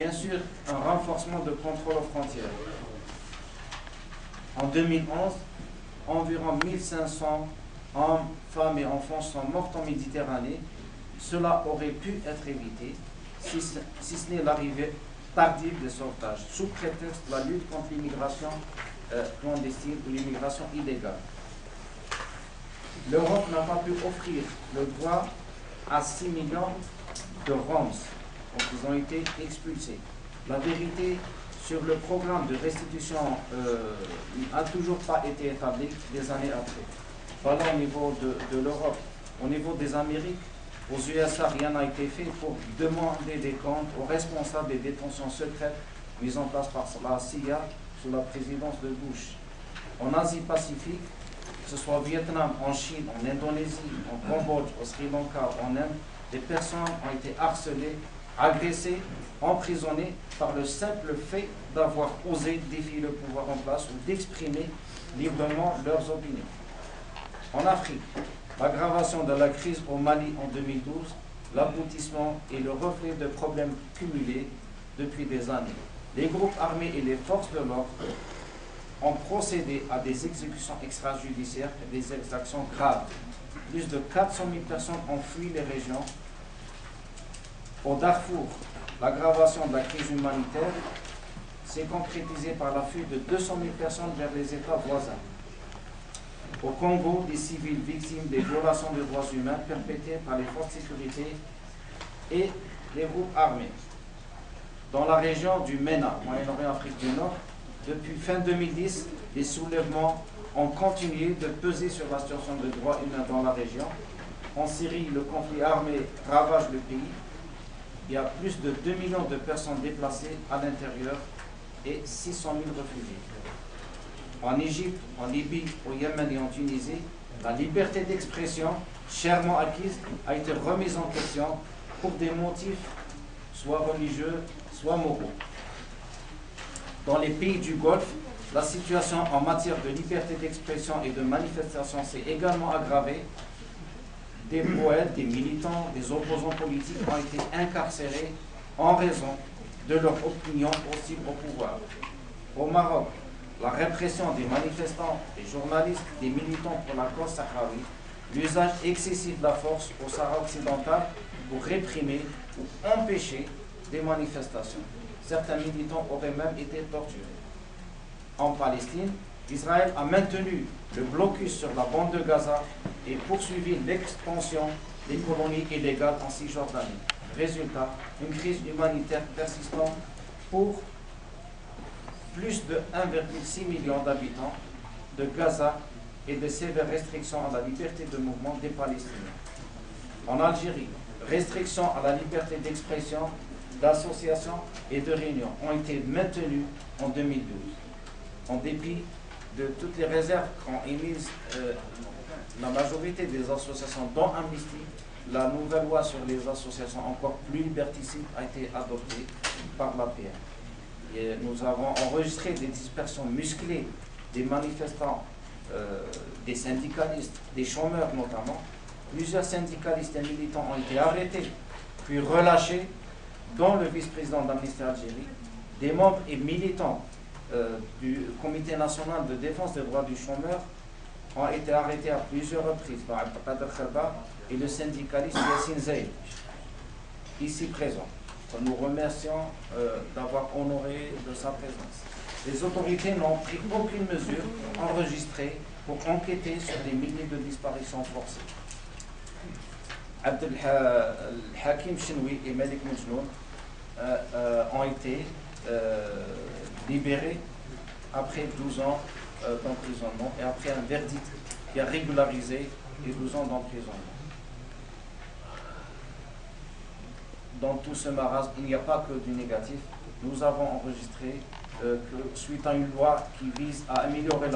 Bien sûr, un renforcement de contrôle aux frontières. En 2011, environ 1500 hommes, femmes et enfants sont morts en Méditerranée. Cela aurait pu être évité si ce n'est l'arrivée tardive des sauvetages, sous prétexte de la lutte contre l'immigration clandestine ou l'immigration illégale. L'Europe n'a pas pu offrir le droit à 6 millions de Roms. Donc ils ont été expulsés. La vérité sur le programme de restitution n'a toujours pas été établi des années après. Voilà au niveau de l'Europe. Au niveau des Amériques, aux USA, rien n'a été fait pour demander des comptes aux responsables des détentions secrètes mises en place par la CIA sous la présidence de Bush. En Asie-Pacifique, que ce soit au Vietnam, en Chine, en Indonésie, en Cambodge, au Sri Lanka, en Inde, des personnes ont été harcelées, agressés, emprisonnés par le simple fait d'avoir osé défier le pouvoir en place ou d'exprimer librement leurs opinions. En Afrique, l'aggravation de la crise au Mali en 2012, l'aboutissement et le reflet de problèmes cumulés depuis des années. Les groupes armés et les forces de l'ordre ont procédé à des exécutions extrajudiciaires et des exactions graves. Plus de 400 000 personnes ont fui les régions. Au Darfour, l'aggravation de la crise humanitaire s'est concrétisée par la fuite de 200 000 personnes vers les États voisins. Au Congo, des civils victimes des violations des droits humains perpétrées par les forces de sécurité et les groupes armés. Dans la région du MENA, Moyen-Orient, Afrique du Nord, depuis fin 2010, les soulèvements ont continué de peser sur la situation des droits humains dans la région. En Syrie, le conflit armé ravage le pays. Il y a plus de 2 millions de personnes déplacées à l'intérieur et 600 000 réfugiés. En Égypte, en Libye, au Yémen et en Tunisie, la liberté d'expression, chèrement acquise, a été remise en question pour des motifs soit religieux, soit moraux. Dans les pays du Golfe, la situation en matière de liberté d'expression et de manifestation s'est également aggravée. Des poètes, des militants, des opposants politiques ont été incarcérés en raison de leur opinion hostile au pouvoir. Au Maroc, la répression des manifestants, des journalistes, des militants pour la cause sahraoui, l'usage excessif de la force au Sahara occidental pour réprimer ou empêcher des manifestations. Certains militants auraient même été torturés. En Palestine, Israël a maintenu le blocus sur la bande de Gaza et poursuivi l'expansion des colonies illégales en Cisjordanie. Résultat, une crise humanitaire persistante pour plus de 1,6 million d'habitants de Gaza et de sévères restrictions à la liberté de mouvement des Palestiniens. En Algérie, restrictions à la liberté d'expression, d'association et de réunion ont été maintenues en 2012. En dépit de toutes les réserves qu'ont émises la majorité des associations, dont Amnesty, la nouvelle loi sur les associations encore plus liberticides a été adoptée par l'APR. Et nous avons enregistré des dispersions musclées des manifestants, des syndicalistes, des chômeurs notamment. Plusieurs syndicalistes et militants ont été arrêtés, puis relâchés, dont le vice-président d'Amnesty Algérie, des membres et militants du Comité national de défense des droits du chômeur ont été arrêtés à plusieurs reprises par Abdelkader Khelba et le syndicaliste Yassine Zaïd, ici présent. Nous remercions d'avoir honoré de sa présence. Les autorités n'ont pris aucune mesure enregistrée pour enquêter sur des milliers de disparitions forcées. Abdel Hakim Chenoui et Malik Mejnoun ont été libérés après 12 ans d'emprisonnement et après un verdict qui a régularisé les 12 ans d'emprisonnement. Dans tout ce marasme, il n'y a pas que du négatif. Nous avons enregistré que suite à une loi qui vise à améliorer